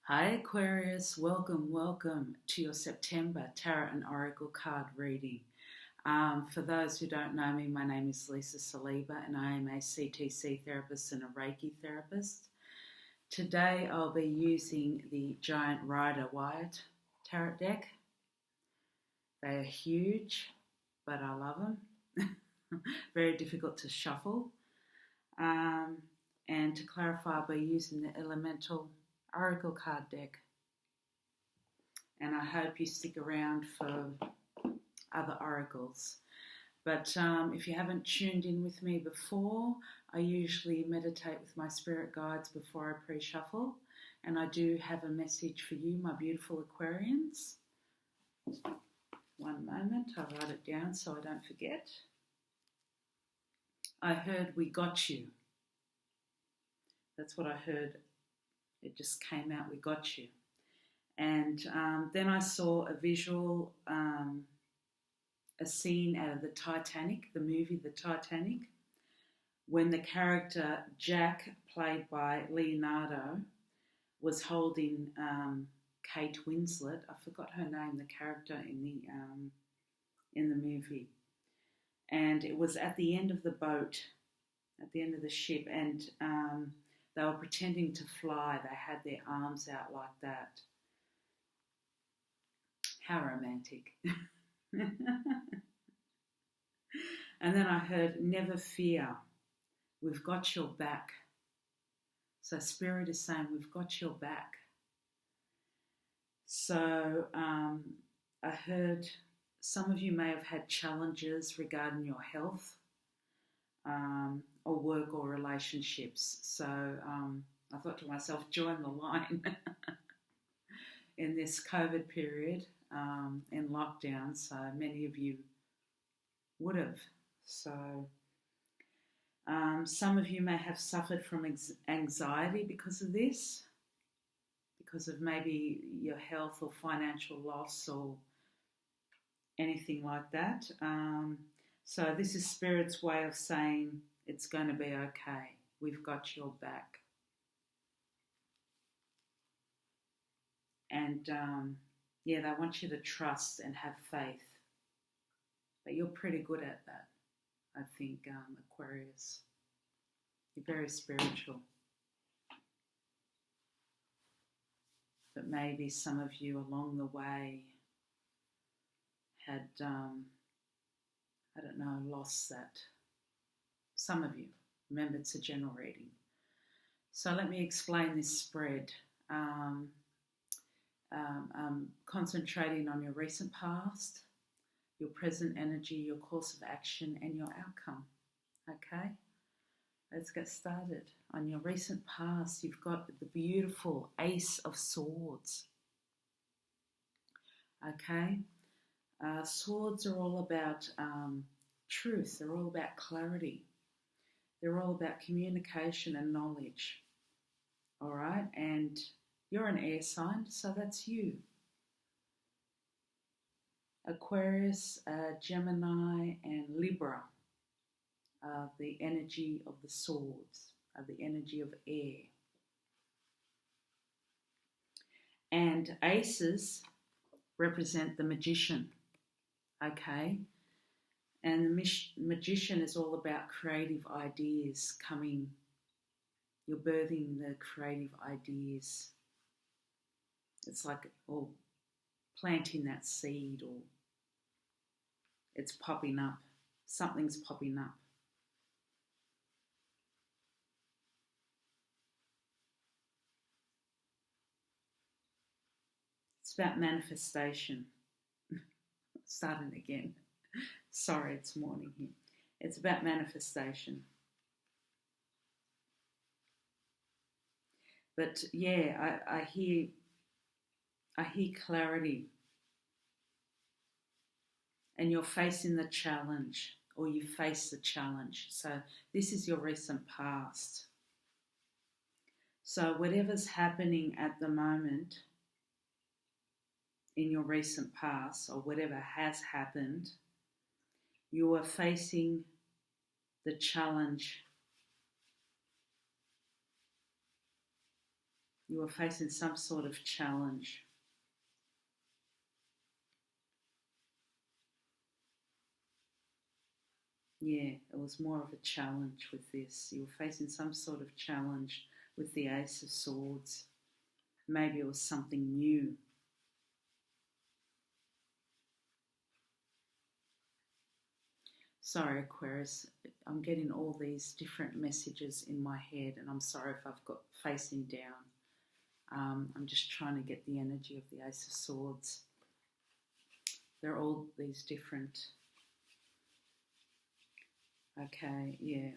Hi Aquarius, welcome to your September Tarot and Oracle card reading. For those who don't know me, my name is Lisa Saliba and I am a CTC therapist and a Reiki therapist. Today I'll be using the Giant Rider-Waite tarot deck. They are huge, but I love them. Very difficult to shuffle. And to clarify, I'll be using the Elemental Oracle card deck, and I hope you stick around for other oracles. But if you haven't tuned in with me before, I usually meditate with my spirit guides before I pre-shuffle, and I do have a message for you, my beautiful Aquarians. One moment, I'll write it down so I don't forget. I heard we got you. That's what I heard. It just came out, we got you. And then I saw a visual, a scene out of the Titanic, the movie The Titanic, when the character Jack, played by Leonardo, was holding Kate Winslet. I forgot her name, the character in the movie. And it was at the end of the boat, at the end of the ship, and they were pretending to fly. They had their arms out like that. How romantic. And then I heard, never fear, we've got your back. So Spirit is saying, we've got your back. So I heard some of you may have had challenges regarding your health. Or work or relationships. So I thought to myself, join the line in this COVID period, in lockdown. So many of you would have. So some of you may have suffered from anxiety because of this, because of maybe your health or financial loss or anything like that. So this is Spirit's way of saying, it's going to be okay. We've got your back. And they want you to trust and have faith. But you're pretty good at that, I think, Aquarius. You're very spiritual. But maybe some of you along the way had, lost that. Some of you. Remember, it's a general reading. So let me explain this spread. Concentrating on your recent past, your present energy, your course of action, and your outcome. Okay? Let's get started. On your recent past, you've got the beautiful Ace of Swords. Okay? Swords are all about truth. They're all about clarity. They're all about communication and knowledge. All right? And you're an air sign, so that's you. Aquarius, Gemini, and Libra are the energy of the swords, are the energy of air. And aces represent the magician. Okay? And the magician is all about creative ideas coming. You're birthing the creative ideas. It's like planting that seed, or it's popping up. Something's popping up. It's about manifestation. Starting again. Sorry, it's morning here. It's about manifestation. But yeah, I hear clarity. And you're facing the challenge, or you face the challenge. So this is your recent past. So whatever's happening at the moment in your recent past, or whatever has happened, you are facing the challenge You were facing some sort of challenge. Yeah, it was more of a challenge with this. You were facing some sort of challenge with the Ace of Swords. Maybe it was something new. Sorry, Aquarius, I'm getting all these different messages in my head, and I'm sorry if I've got facing down. I'm just trying to get the energy of the Ace of Swords. They're all these different. Okay, yeah.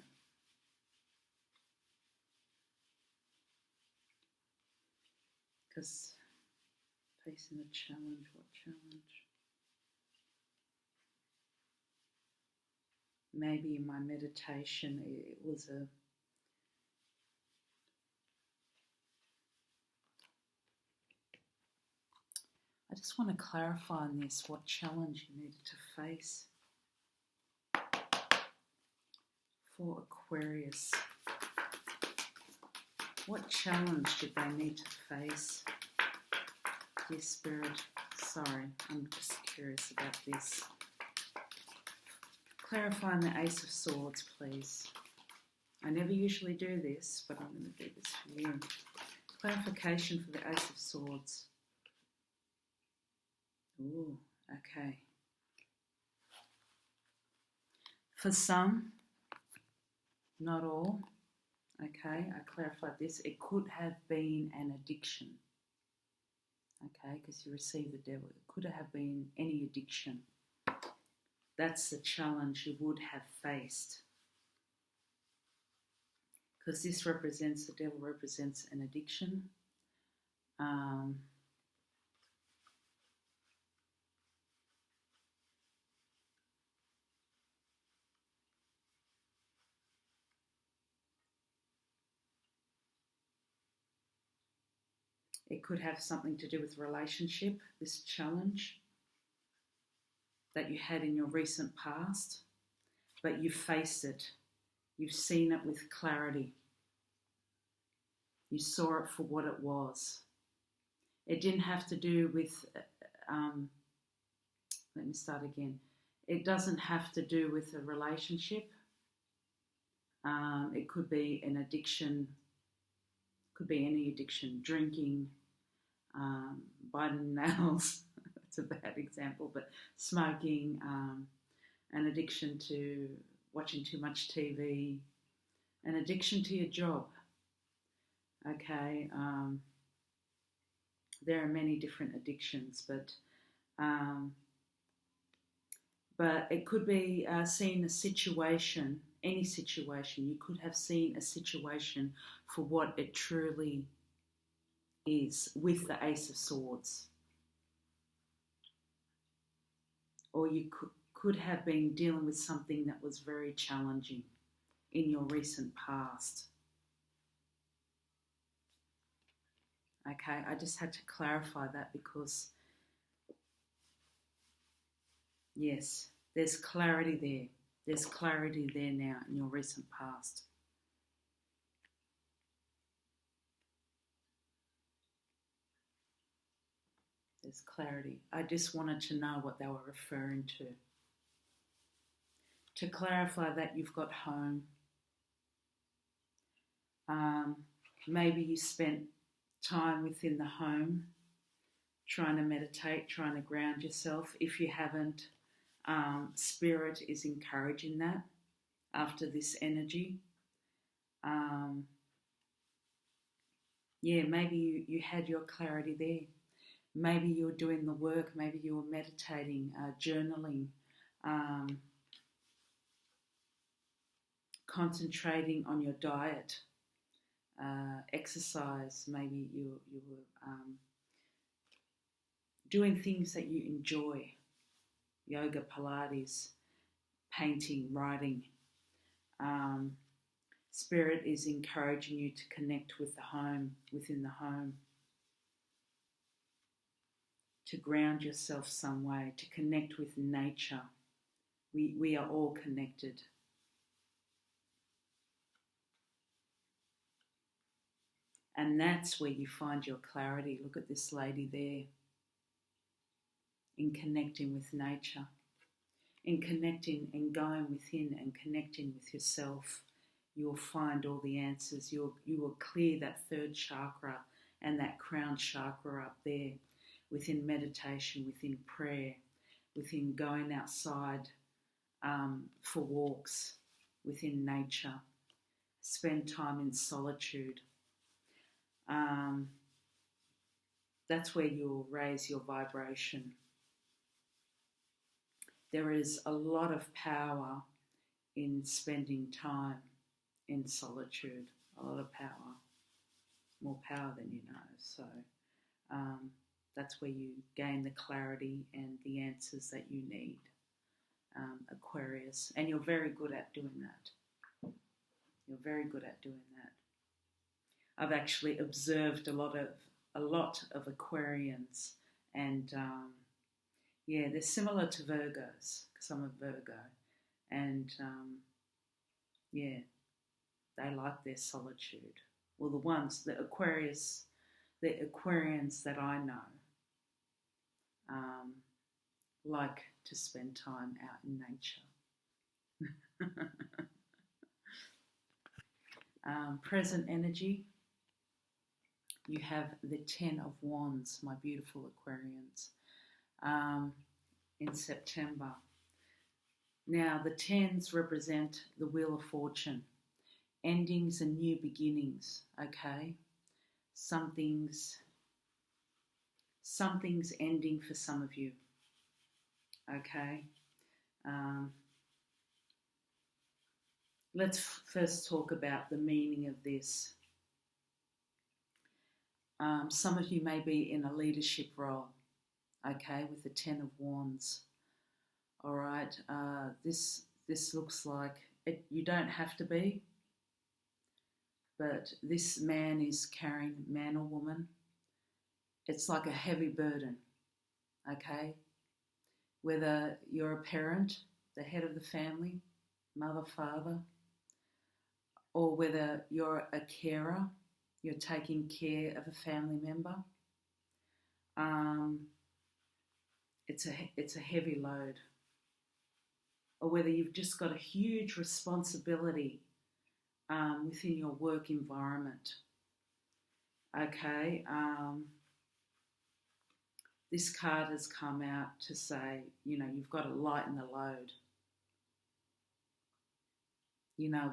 Because facing a challenge, what challenge? Maybe in my meditation it was a I just want to clarify on this what challenge you needed to face for Aquarius. What challenge did they need to face? Dear Spirit, sorry, I'm just curious about this. Clarifying the Ace of Swords, please. I never usually do this, but I'm going to do this for you. Clarification for the Ace of Swords. Ooh, okay. For some, not all, okay, I clarified this. It could have been an addiction, okay, because you received the devil. It could have been any addiction. That's the challenge you would have faced. Because this represents, the devil represents an addiction. It could have something to do with relationship, this challenge that you had in your recent past, but you faced it. You've seen it with clarity. You saw it for what it was. It didn't have to do with, let me start again. It doesn't have to do with a relationship. It could be an addiction, could be any addiction, drinking, biting nails, that's a bad example, but smoking, an addiction to watching too much TV, an addiction to your job, okay, there are many different addictions, but it could be seeing a situation, any situation. You could have seen a situation for what it truly is with the Ace of Swords. Or you could have been dealing with something that was very challenging in your recent past. Okay, I just had to clarify that because, yes, there's clarity there. There's clarity there now in your recent past. There's clarity. I just wanted to know what they were referring to. To clarify that you've got home. Maybe you spent time within the home trying to meditate, trying to ground yourself. If you haven't, Spirit is encouraging that after this energy. Yeah, maybe you had your clarity there. Maybe you were doing the work, maybe you were meditating, journaling, concentrating on your diet, exercise, maybe you were doing things that you enjoy, yoga, Pilates, painting, writing. Spirit is encouraging you to connect with the home, within the home, to ground yourself some way, to connect with nature. We are all connected. And that's where you find your clarity. Look at this lady there, in connecting with nature, in connecting and going within and connecting with yourself. You'll find all the answers. You will clear that third chakra and that crown chakra up there within meditation, within prayer, within going outside for walks, within nature. Spend time in solitude. That's where you'll raise your vibration. There is a lot of power in spending time in solitude, a lot of power, more power than you know. So that's where you gain the clarity and the answers that you need, Aquarius. And you're very good at doing that. You're very good at doing that. I've actually observed a lot of Aquarians, and yeah, they're similar to Virgos, because I'm a Virgo, and yeah, they like their solitude. Well, the Aquarians that I know like to spend time out in nature. Present energy, you have the 10 of Wands, my beautiful Aquarians, in September. Now, the 10s represent the Wheel of Fortune, endings and new beginnings, okay? Something's ending for some of you, okay? Let's first talk about the meaning of this. Some of you may be in a leadership role, okay, with the 10 of Wands. All right, this looks like it, you don't have to be, but this man is carrying, man or woman, it's like a heavy burden, okay? Whether you're a parent, the head of the family, mother, father, or whether you're a carer, you're taking care of a family member, it's a heavy load. Or whether you've just got a huge responsibility within your work environment. Okay, this card has come out to say, you know, you've got to lighten the load. You know,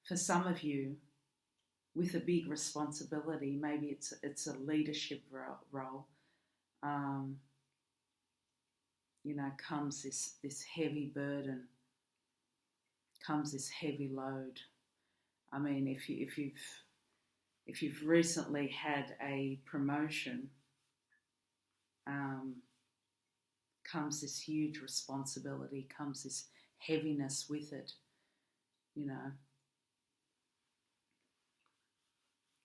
for some of you, with a big responsibility, maybe it's a leadership role. You know, comes this heavy burden, comes this heavy load. I mean, if you've recently had a promotion, comes this huge responsibility, comes this heaviness with it. You know,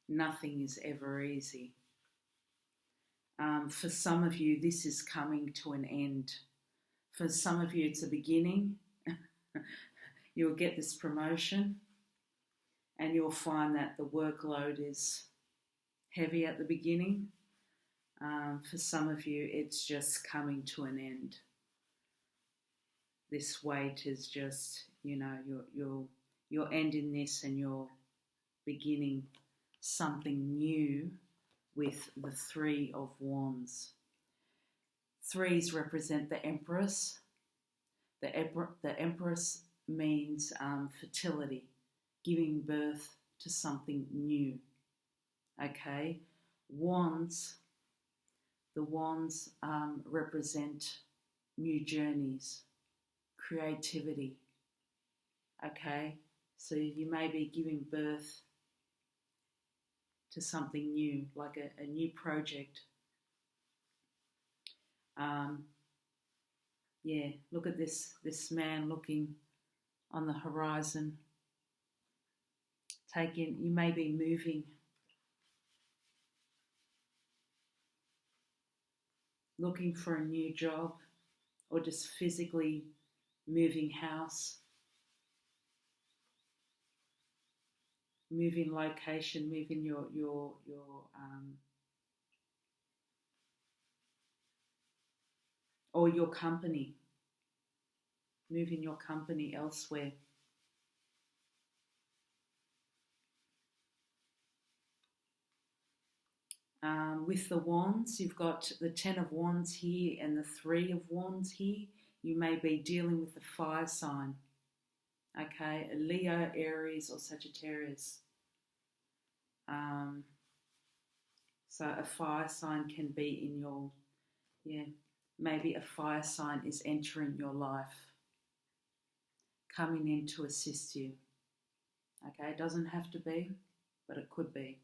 nothing is ever easy. For some of you, this is coming to an end. For some of you, it's a beginning. You'll get this promotion and you'll find that the workload is heavy at the beginning. For some of you, it's just coming to an end. This weight is just, you know, you're ending this and you're beginning something new with the 3 of Wands. 3s represent the Empress. The Empress means fertility, giving birth to something new. Okay, Wands. The Wands represent new journeys, creativity. Okay, so you may be giving birth to something new, like a new project. Yeah, look at this man looking on the horizon. You may be moving, looking for a new job, or just physically moving house. moving location, moving your or your company, moving your company elsewhere. With the wands, you've got the 10 of wands here and the 3 of wands here. You may be dealing with a fire sign, okay, a Leo, Aries, or Sagittarius. So a fire sign can be in your, maybe a fire sign is entering your life, coming in to assist you. Okay, it doesn't have to be, but it could be.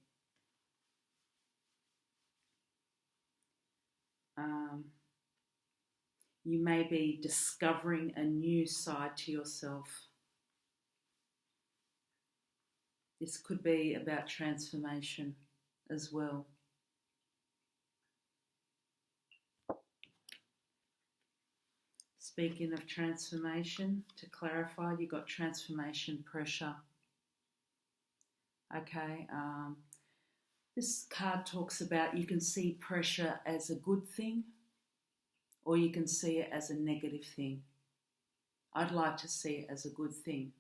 You may be discovering a new side to yourself. This could be about transformation as well. Speaking of transformation, to clarify, you've got transformation pressure. Okay, this card talks about you can see pressure as a good thing or you can see it as a negative thing. I'd like to see it as a good thing.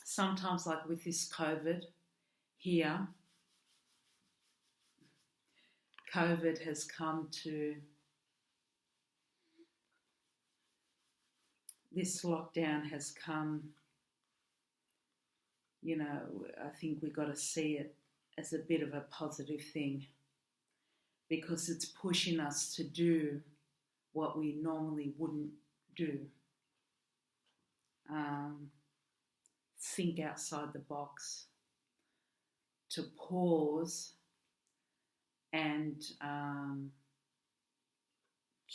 Sometimes, like with this COVID here, COVID has come to, this lockdown has come, I think we've got to see it as a bit of a positive thing because it's pushing us to do what we normally wouldn't do. Think outside the box, to pause and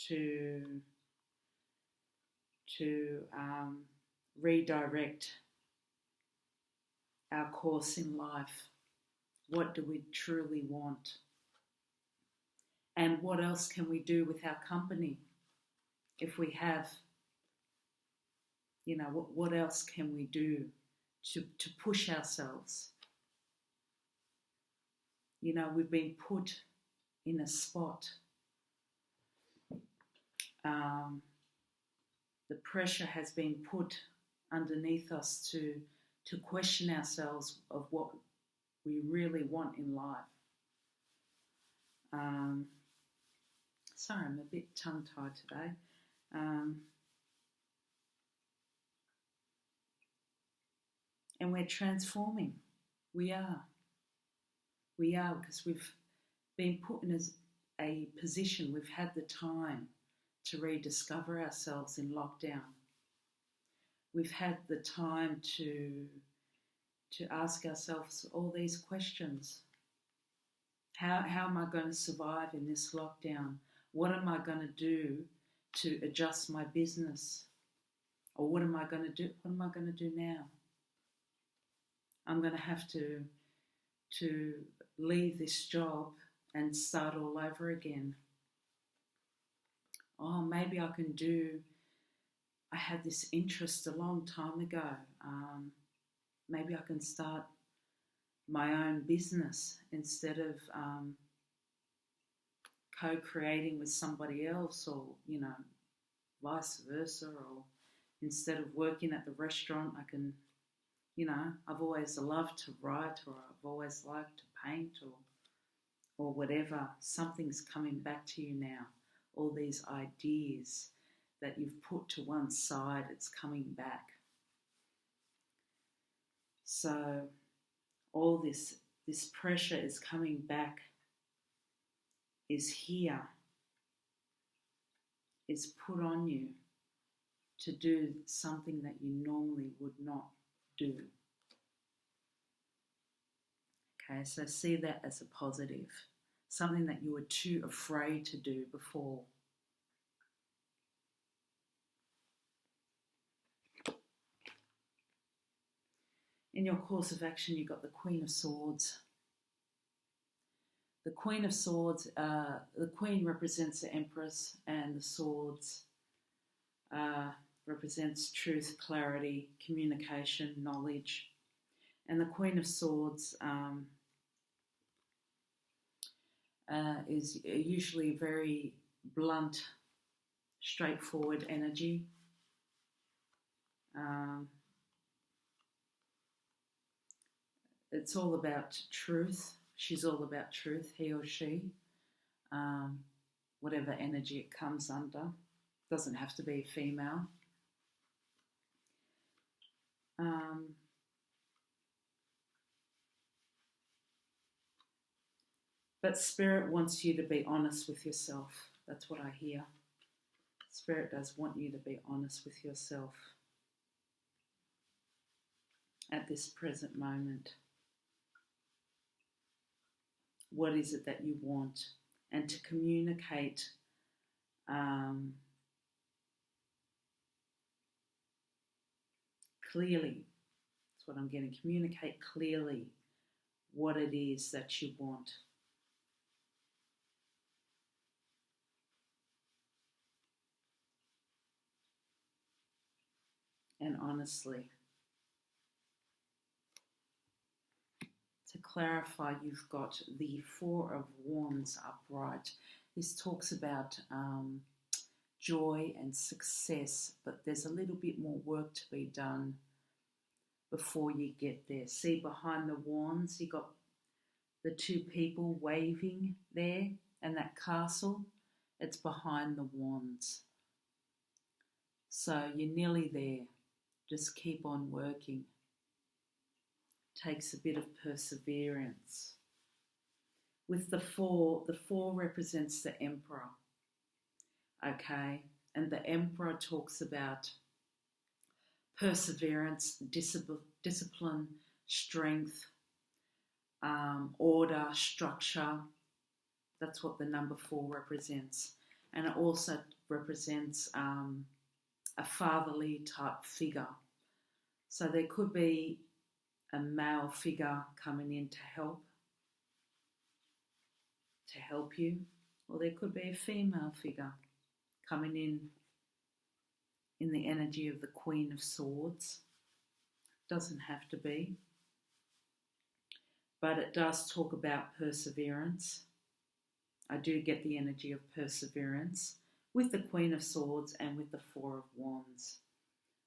to redirect our course in life. What do we truly want? And what else can we do with our company if we have, what else can we do to push ourselves? We've been put in a spot. The pressure has been put underneath us to question ourselves of what we really want in life. Sorry, I'm a bit tongue-tied today. And we're transforming. We are because we've been put in a position, we've had the time to rediscover ourselves in lockdown. We've had the time to ask ourselves all these questions. How am I going to survive in this lockdown? What am I going to do to adjust my business? Or what am I going to do? What am I going to do now? I'm going to have to leave this job and start all over again. Oh, maybe I had this interest a long time ago. Maybe I can start my own business instead of co-creating with somebody else, or vice versa, or instead of working at the restaurant, I can, I've always loved to write, or I've always liked to paint, or whatever. Something's coming back to you now. All these ideas that you've put to one side, it's coming back. So all this pressure is coming back, is here, is put on you to do something that you normally would not do. Okay, so see that as a positive, something that you were too afraid to do before. In your course of action, you've got the Queen of Swords. The Queen of Swords, the Queen represents the Empress, and the Swords represents truth, clarity, communication, knowledge. And the Queen of Swords is usually a very blunt, straightforward energy. It's all about truth. She's all about truth, he or she. Whatever energy it comes under. Doesn't have to be a female. But Spirit wants you to be honest with yourself. That's what I hear. Spirit does want you to be honest with yourself at this present moment. What is it that you want? And to communicate clearly. That's what I'm getting. Communicate clearly what it is that you want. And honestly. To clarify, you've got the Four of Wands upright. This talks about joy and success, but there's a little bit more work to be done before you get there. See, behind the wands, you got the two people waving there, and that castle, it's behind the wands. So you're nearly there. Just keep on working. Takes a bit of perseverance. With the four represents the Emperor. Okay, and the Emperor talks about perseverance, discipline, strength, order, structure. That's what the number 4 represents. And it also represents a fatherly type figure. So there could be a male figure coming in to help you, or there could be a female figure coming in the energy of the Queen of Swords. Doesn't have to be, but it does talk about perseverance. I do get the energy of perseverance with the Queen of Swords and with the Four of Wands,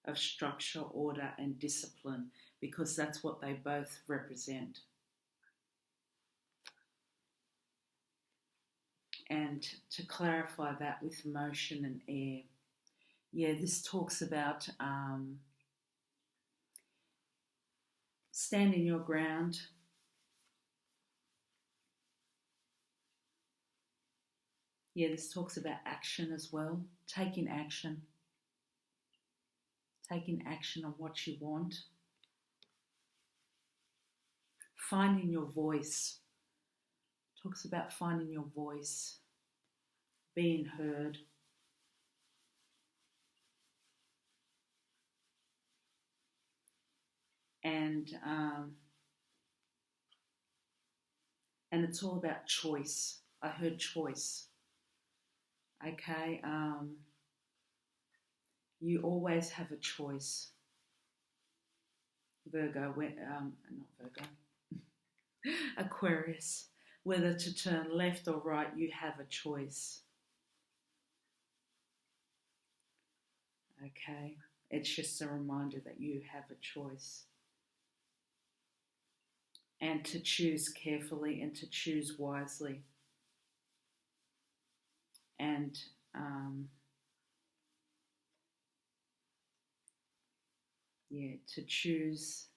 of structure, order and discipline, because that's what they both represent. And to clarify that with motion and air, yeah, this talks about standing your ground, yeah, this talks about action as well, taking action on what you want, finding your voice, talks about finding your voice, being heard. And it's all about choice. I heard choice. Okay, you always have a choice. Virgo, not Virgo, Aquarius, whether to turn left or right, you have a choice. Okay, it's just a reminder that you have a choice. And to choose carefully and to choose wisely. And to choose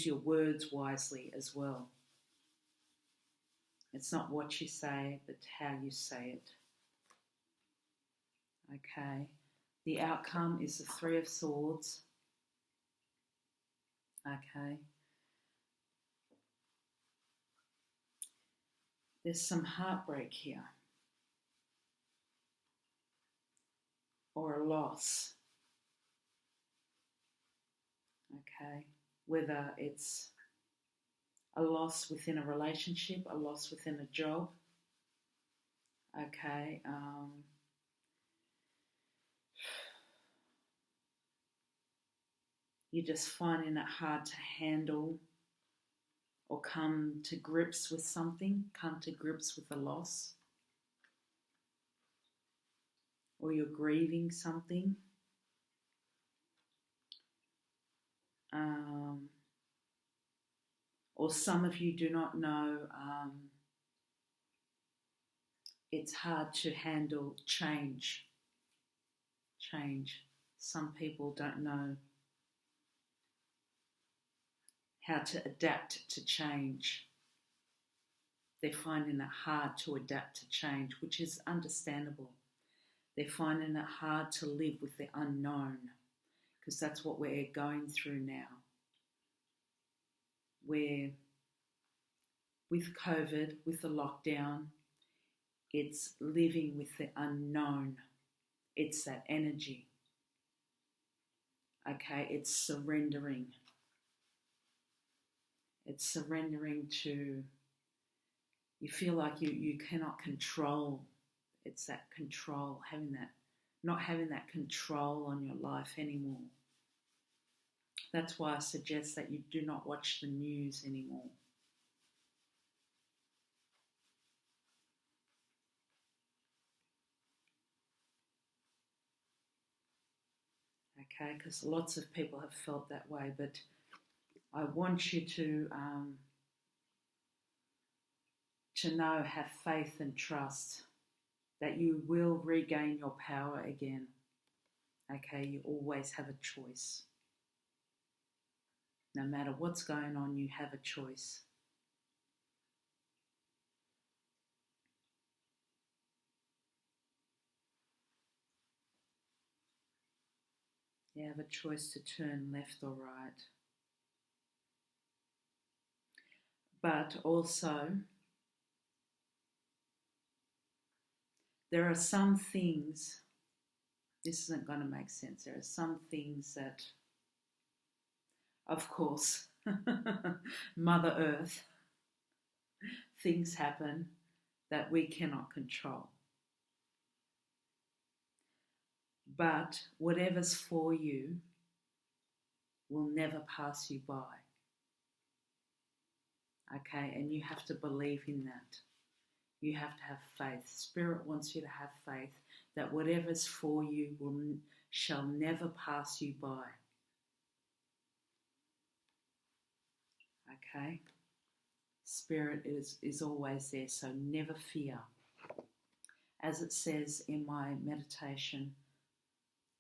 your words wisely as well. It's not what you say, but how you say it. Okay. The outcome is the Three of Swords. Okay. There's some heartbreak here. Or a loss. Okay. Whether it's a loss within a relationship, a loss within a job. Okay. you're just finding it hard to handle or come to grips with something, come to grips with a loss, or you're grieving something. Or some of you do not know, it's hard to handle change. Some people don't know how to adapt to change. They're finding it hard to adapt to change, which is understandable. They're finding it hard to live with the unknown, because that's what we're going through now. Where with COVID, with the lockdown, it's living with the unknown. It's that energy. Okay, it's surrendering. It's surrendering to, you feel like you cannot control. It's that control, not having that control on your life anymore. That's why I suggest that you do not watch the news anymore. Okay, because lots of people have felt that way, but I want you to know, have faith and trust that you will regain your power again. Okay, you always have a choice. No matter what's going on, you have a choice. You have a choice to turn left or right. But also, there are some things, this isn't going to make sense, there are some things that, of course, Mother Earth, things happen that we cannot control. But whatever's for you will never pass you by. Okay, and you have to believe in that. You have to have faith. Spirit wants you to have faith that whatever's for you shall never pass you by. Okay? Spirit is always there, so never fear. As it says in my meditation,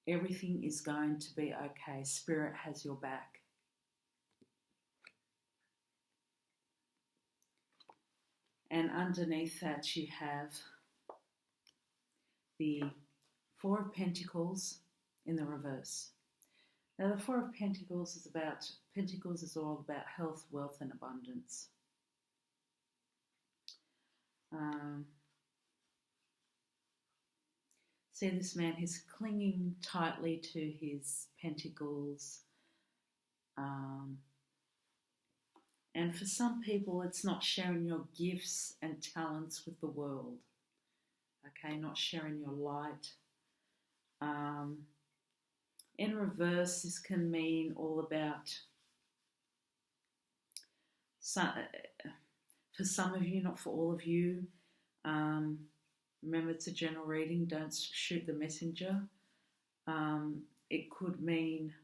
everything is going to be okay. Spirit has your back. And underneath that you have the Four of Pentacles in the reverse. Now the Four of Pentacles is all about health, wealth and abundance. See this man, he's clinging tightly to his pentacles. And for some people, it's not sharing your gifts and talents with the world. Okay, not sharing your light. In reverse, this can mean all about, for some of you, not for all of you. Remember, it's a general reading, don't shoot the messenger. It could mean,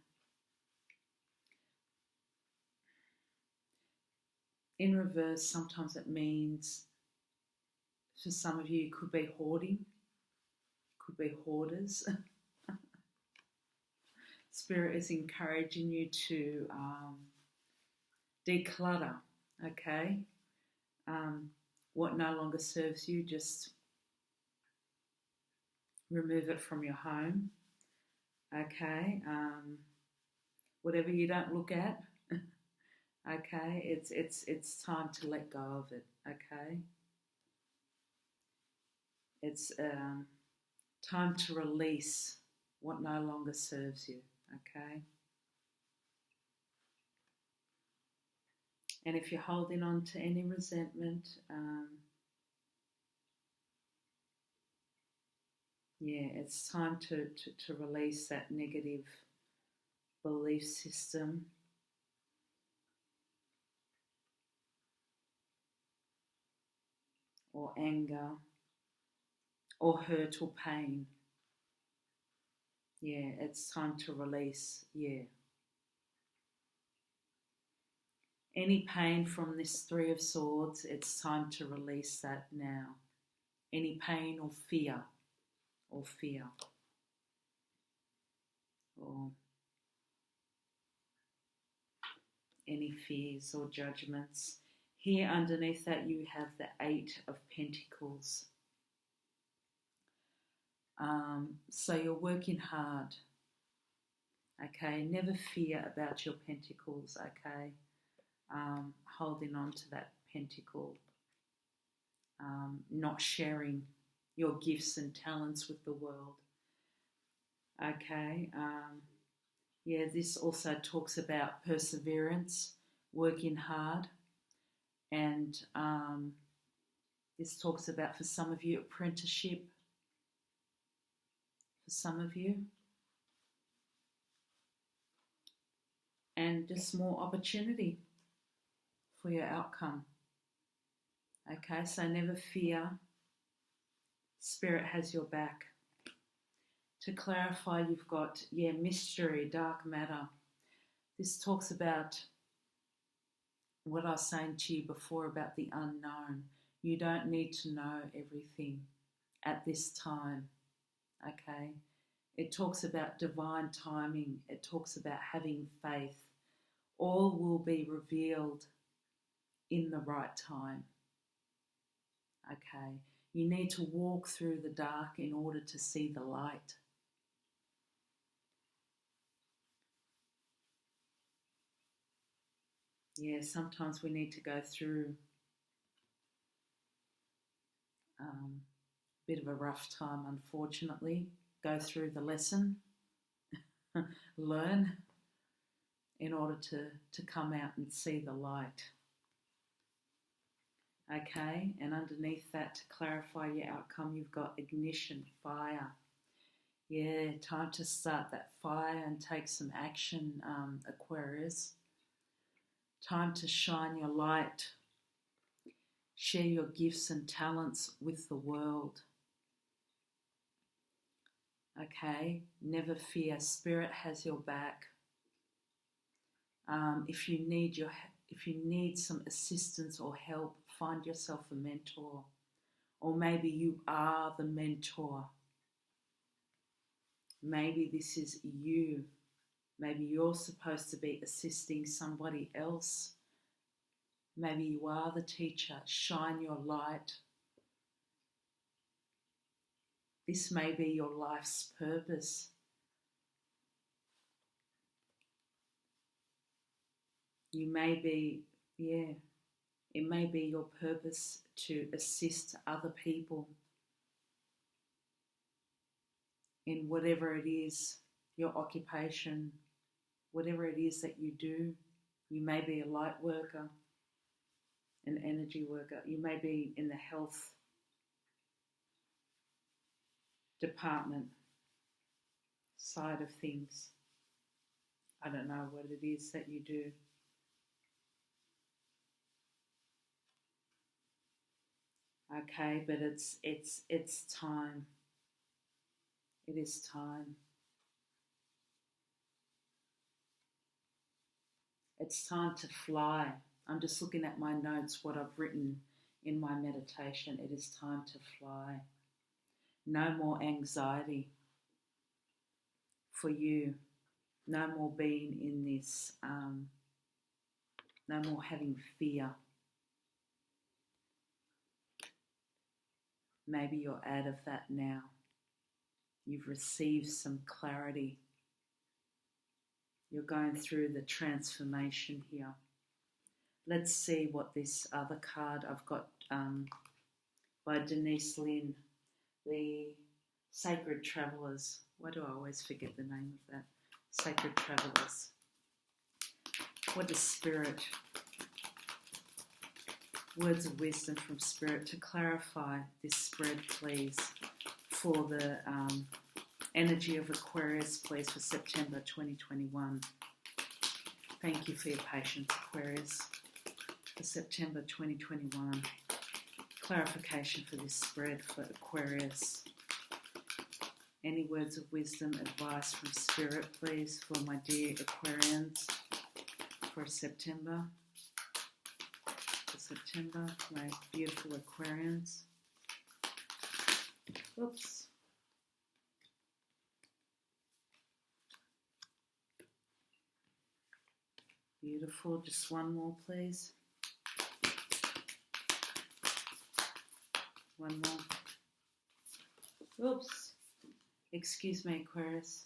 in reverse, sometimes it means, for some of you, it could be hoarding, could be hoarders. Spirit is encouraging you to declutter, okay? What no longer serves you, just remove it from your home, okay? Whatever you don't look at, okay? It's time to let go of it, okay? It's time to release what no longer serves you, okay? And if you're holding on to any resentment, yeah, it's time to release that negative belief system, or anger, or hurt or pain. Yeah, it's time to release. Yeah. Any pain from this Three of Swords, it's time to release that now. Any pain or fear, or any fears or judgments. Here underneath that you have the Eight of Pentacles. So you're working hard, okay? Never fear about your pentacles, okay? Holding on to that pentacle, not sharing your gifts and talents with the world, okay? Yeah, this also talks about perseverance, working hard, and this talks about, for some of you, apprenticeship, for some of you, and just more opportunity for your outcome. Okay, so never fear. Spirit has your back. To clarify, you've got, mystery, dark matter. This talks about what I was saying to you before about the unknown. You don't need to know everything at this time, okay? It talks about divine timing. It talks about having faith. All will be revealed in the right time, okay? You need to walk through the dark in order to see the light. Yeah, sometimes we need to go through a bit of a rough time, unfortunately. Go through the lesson, learn, in order to come out and see the light. Okay, and underneath that, to clarify your outcome, you've got ignition, fire. Yeah, time to start that fire and take some action, Aquarius. Time to shine your light. Share your gifts and talents with the world. Okay, never fear. Spirit has your back. If you need some assistance or help, find yourself a mentor, or maybe you are the mentor. Maybe this is you. Maybe you're supposed to be assisting somebody else. Maybe you are the teacher. Shine your light. This may be your life's purpose. You may be, it may be your purpose to assist other people in whatever it is, your occupation, whatever it is that you do. You may be a light worker, an energy worker. You may be in the health department side of things. I don't know what it is that you do. Okay, but it's time. It is time. It's time to fly. I'm just looking at my notes, what I've written in my meditation. It is time to fly. No more anxiety for you. No more being in this, no more having fear. Maybe you're out of that now. You've received some clarity. You're going through the transformation here. Let's see what this other card I've got by Denise Lynn, the Sacred Travelers. Why do I always forget the name of that? Sacred Travelers. What is Spirit? Words of wisdom from Spirit to clarify this spread, please, for the Energy of Aquarius, please, for September 2021. Thank you for your patience, Aquarius, for September 2021. Clarification for this spread for Aquarius. Any words of wisdom, advice from Spirit, please, for my dear Aquarians for September. For September, my beautiful Aquarians. Oops. Beautiful. Just one more, please. One more. Oops. Excuse me, Aquarius.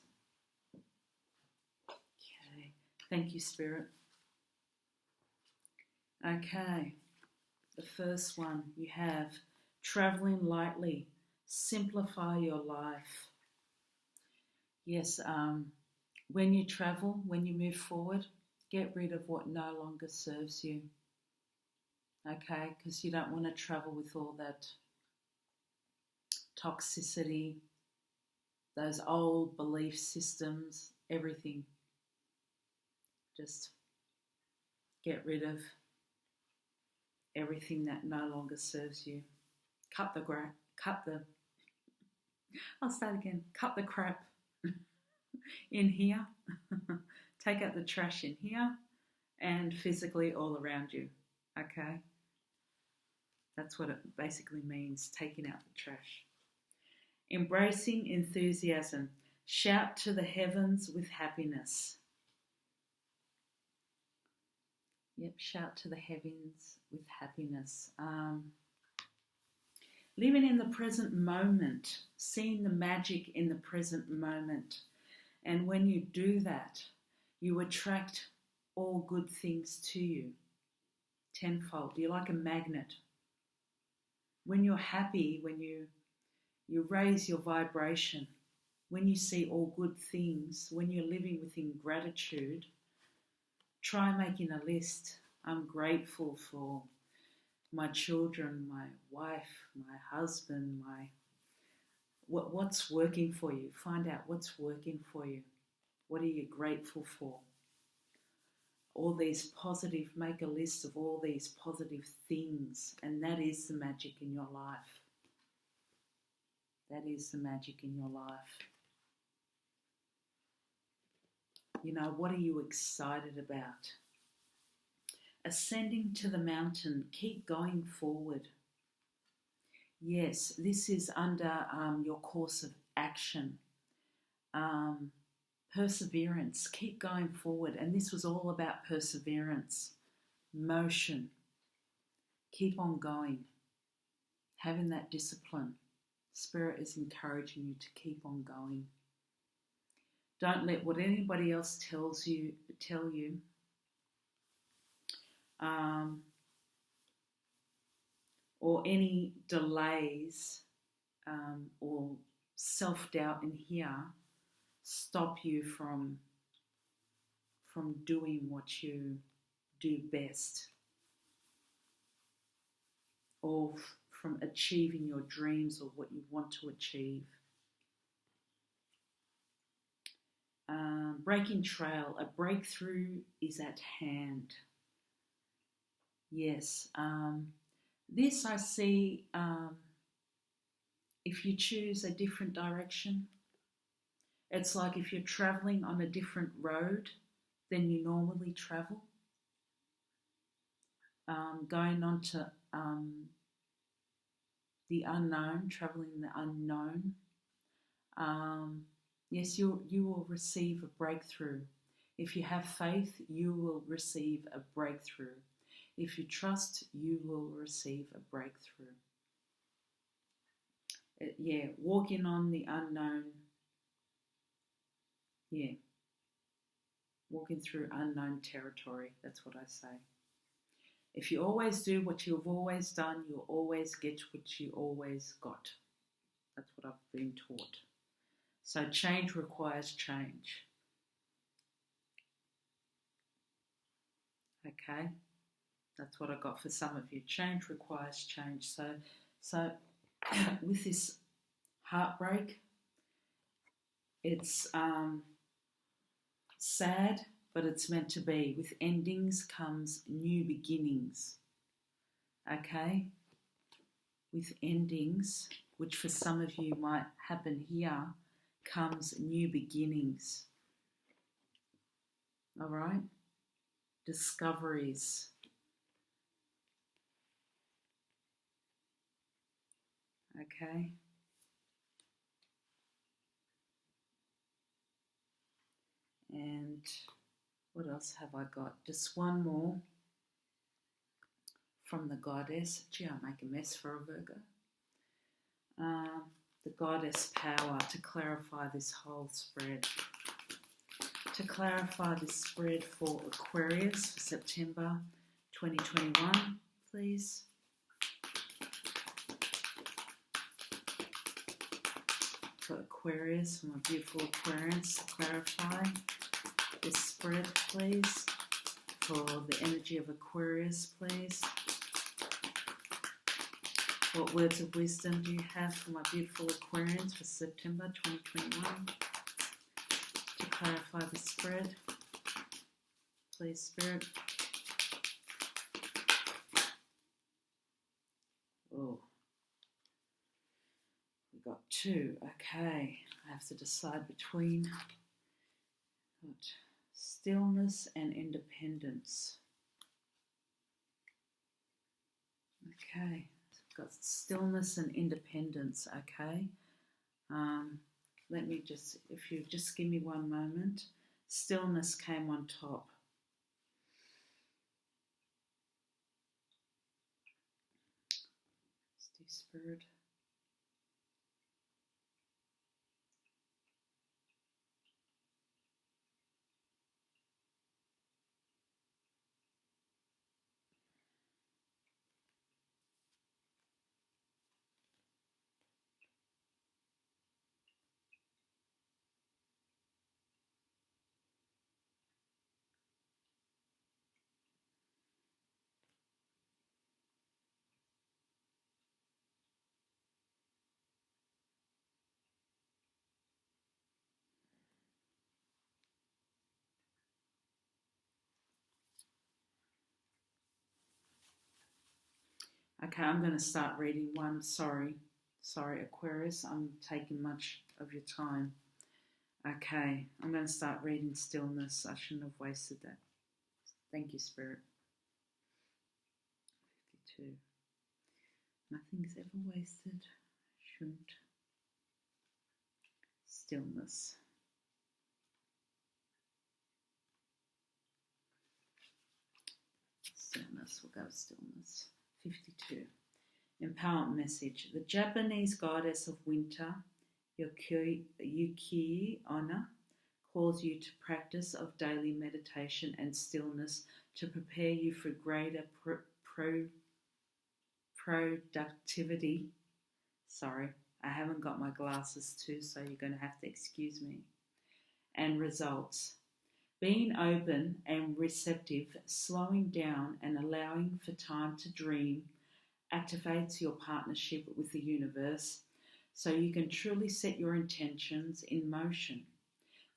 Okay. Thank you, Spirit. Okay. The first one you have, traveling lightly. Simplify your life. Yes, when you travel, when you move forward, get rid of what no longer serves you. Okay, because you don't want to travel with all that toxicity, those old belief systems, everything. Just get rid of everything that no longer serves you. Cut the crap. I'll start again. Cut the crap in here. Take out the trash in here and physically all around you. Okay? That's what it basically means, taking out the trash. Embracing enthusiasm. Shout to the heavens with happiness. Yep, shout to the heavens with happiness. Living in the present moment, seeing the magic in the present moment. And when you do that, you attract all good things to you tenfold. You're like a magnet. When you're happy, when you raise your vibration, when you see all good things, when you're living within gratitude, try making a list. I'm grateful for my children, my wife, my husband, what's working for you. Find out what's working for you. What are you grateful for? All these positive, make a list of all these positive things, and that is the magic in your life. That is the magic in your life. You know, what are you excited about? Ascending to the mountain, keep going forward. Yes, this is under your course of action. Perseverance, keep going forward. And this was all about perseverance, motion. Keep on going, having that discipline. Spirit is encouraging you to keep on going. Don't let what anybody else tell you, or any delays or self-doubt in here stop you from doing what you do best, or from achieving your dreams or what you want to achieve. Breaking trail, a breakthrough is at hand. Yes, this I see, if you choose a different direction, it's like if you're traveling on a different road than you normally travel, going on to the unknown, traveling the unknown. Yes, you will receive a breakthrough. If you have faith, you will receive a breakthrough. If you trust, you will receive a breakthrough. Walking on the unknown. Yeah, walking through unknown territory. That's what I say. If you always do what you've always done, you'll always get what you always got. That's what I've been taught. So change requires change. Okay? That's what I got for some of you. Change requires change. So with this heartbreak, It's sad, but it's meant to be. With endings comes new beginnings. Okay? With endings, which for some of you might happen here, comes new beginnings. All right? Discoveries. Okay? And what else have I got? Just one more from the goddess. Gee, I make a mess for a Virgo. The goddess power to clarify this whole spread. To clarify this spread for Aquarius for September 2021, please. For Aquarius, for my beautiful Aquarians, to clarify this spread, please. For the energy of Aquarius, please. What words of wisdom do you have for my beautiful Aquarians for September 2021? To clarify the spread, please, Spirit. Oh, we got two. Okay, I have to decide between stillness and independence. Okay, got stillness and independence. Okay. Let me just, if you just give me one moment. Stillness came on top. Stay, Spirit. Okay, I'm going to start reading one. Sorry, Aquarius, I'm taking much of your time. Okay, I'm going to start reading stillness. I shouldn't have wasted that. Thank you, Spirit. 52. Nothing's ever wasted. Shouldn't. Stillness. Stillness. We'll go with stillness. 52. Empowerment message. The Japanese goddess of winter, Yuki Onna, calls you to practice of daily meditation and stillness to prepare you for greater productivity. Sorry, I haven't got my glasses too, so you're going to have to excuse me. And results. Being open and receptive, slowing down and allowing for time to dream activates your partnership with the universe so you can truly set your intentions in motion.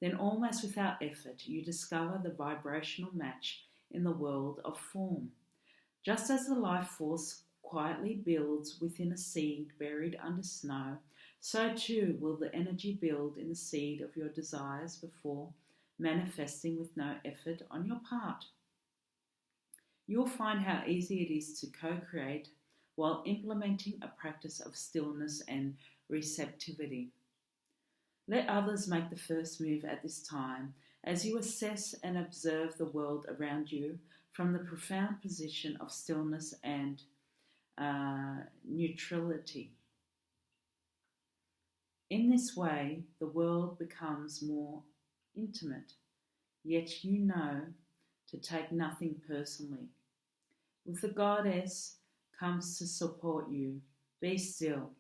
Then almost without effort, you discover the vibrational match in the world of form. Just as the life force quietly builds within a seed buried under snow, so too will the energy build in the seed of your desires before manifesting with no effort on your part. You'll find how easy it is to co-create while implementing a practice of stillness and receptivity. Let others make the first move at this time as you assess and observe the world around you from the profound position of stillness and neutrality. In this way, the world becomes more intimate, yet you know to take nothing personally. With the goddess comes to support you. Be still.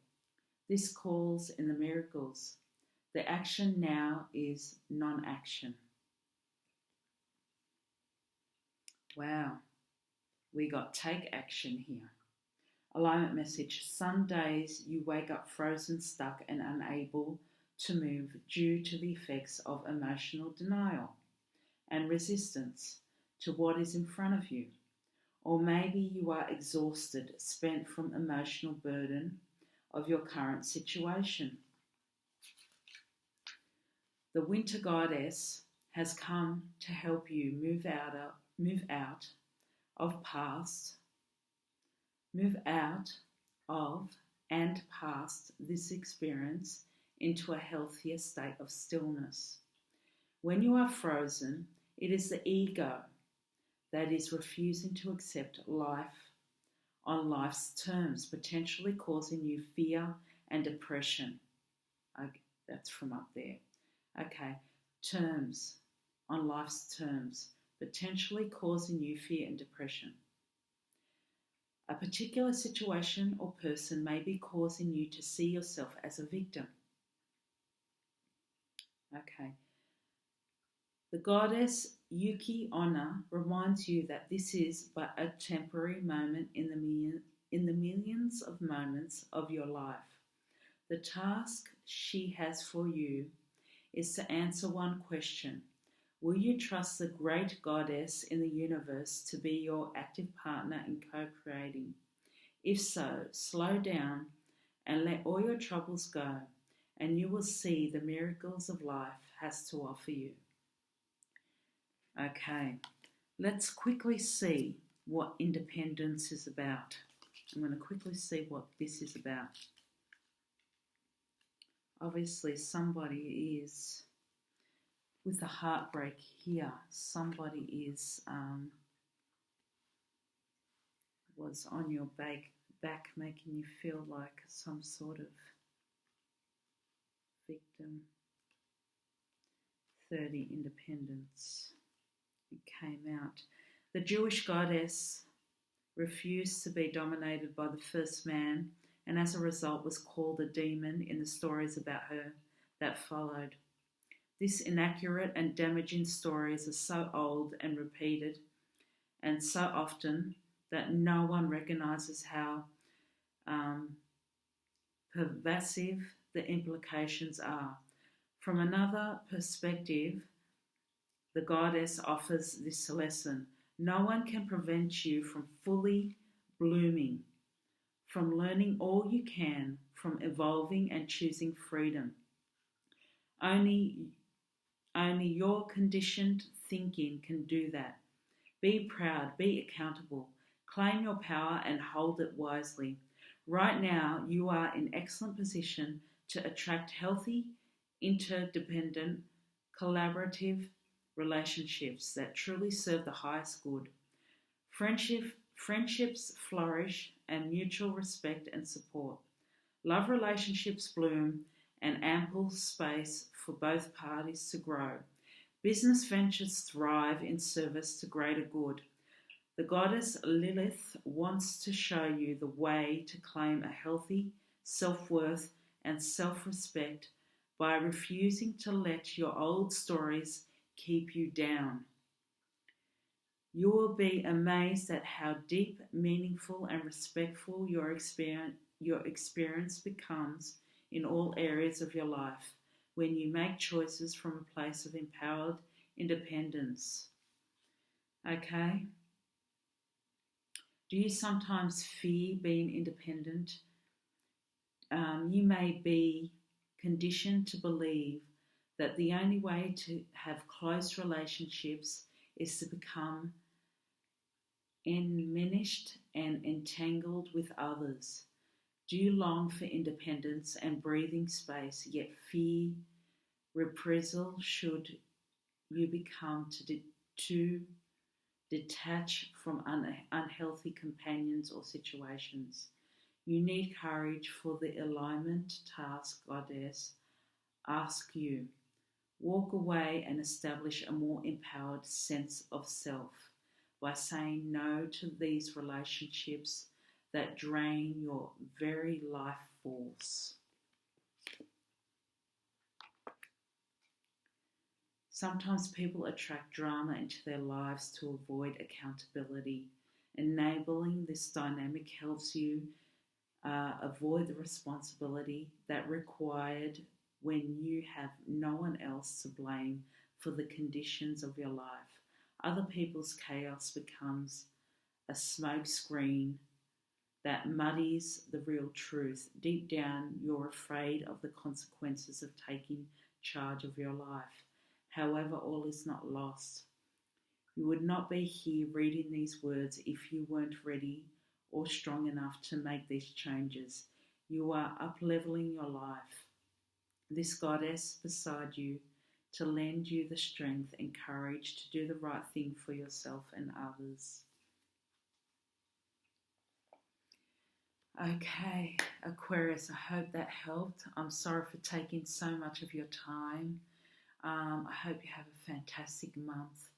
This calls in the miracles. The action now is non-action. Wow, we got take action here. Alignment message. Some days you wake up frozen, stuck and unable to move due to the effects of emotional denial and resistance to what is in front of you. Or maybe you are exhausted, spent from emotional burden of your current situation. The winter goddess has come to help you move out of and past this experience into a healthier state of stillness. When you are frozen, it is the ego that is refusing to accept life on life's terms, potentially causing you fear and depression. That's from up there. Okay, terms, on life's terms, potentially causing you fear and depression. A particular situation or person may be causing you to see yourself as a victim. Okay. The goddess Yuki Onna reminds you that this is but a temporary moment in the millions of moments of your life. The task she has for you is to answer one question. Will you trust the great goddess in the universe to be your active partner in co-creating? If so, slow down and let all your troubles go, and you will see the miracles of life has to offer you. Okay, let's quickly see what independence is about. I'm going to quickly see what this is about. Obviously, somebody is, with the heartbreak here, somebody is was on your back making you feel like some sort of victim. 30, independence. It came out. The Jewish goddess refused to be dominated by the first man, and as a result was called a demon in the stories about her that followed. These inaccurate and damaging stories are so old and repeated, and so often that no one recognizes how pervasive the implications are. From another perspective, the goddess offers this lesson. No one can prevent you from fully blooming, from learning all you can, from evolving and choosing freedom. Only your conditioned thinking can do that. Be proud, be accountable, claim your power and hold it wisely. Right now, you are in excellent position to attract healthy, interdependent, collaborative relationships that truly serve the highest good. Friendships flourish and mutual respect and support. Love relationships bloom and ample space for both parties to grow. Business ventures thrive in service to greater good. The goddess Lilith wants to show you the way to claim a healthy self-worth and self-respect by refusing to let your old stories keep you down. You will be amazed at how deep, meaningful, and respectful your experience becomes in all areas of your life when you make choices from a place of empowered independence. Okay? Do you sometimes fear being independent? You may be conditioned to believe that the only way to have close relationships is to become enmeshed and entangled with others. Do you long for independence and breathing space, yet fear reprisal should you become to detach from unhealthy companions or situations? You need courage for the alignment task goddess asks you. Walk away and establish a more empowered sense of self by saying no to these relationships that drain your very life force. Sometimes people attract drama into their lives to avoid accountability. Enabling this dynamic helps you avoid the responsibility that required when you have no one else to blame for the conditions of your life. Other people's chaos becomes a smokescreen that muddies the real truth. Deep down, you're afraid of the consequences of taking charge of your life. However, all is not lost. You would not be here reading these words if you weren't ready or strong enough to make these changes. You are up-leveling your life. This goddess beside you to lend you the strength and courage to do the right thing for yourself and others. Okay, Aquarius, I hope that helped. I'm sorry for taking so much of your time. I hope you have a fantastic month.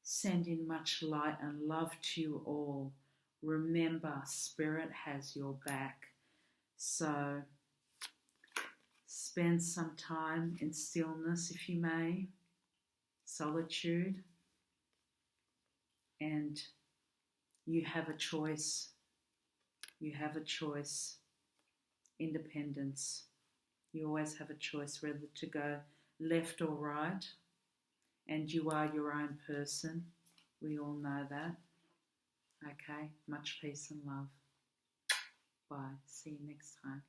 Sending much light and love to you all. Remember, Spirit has your back. So, spend some time in stillness if you may, solitude, and you have a choice. You have a choice. Independence. You always have a choice whether to go left or right, and you are your own person. We all know that. Okay, much peace and love. Bye. See you next time.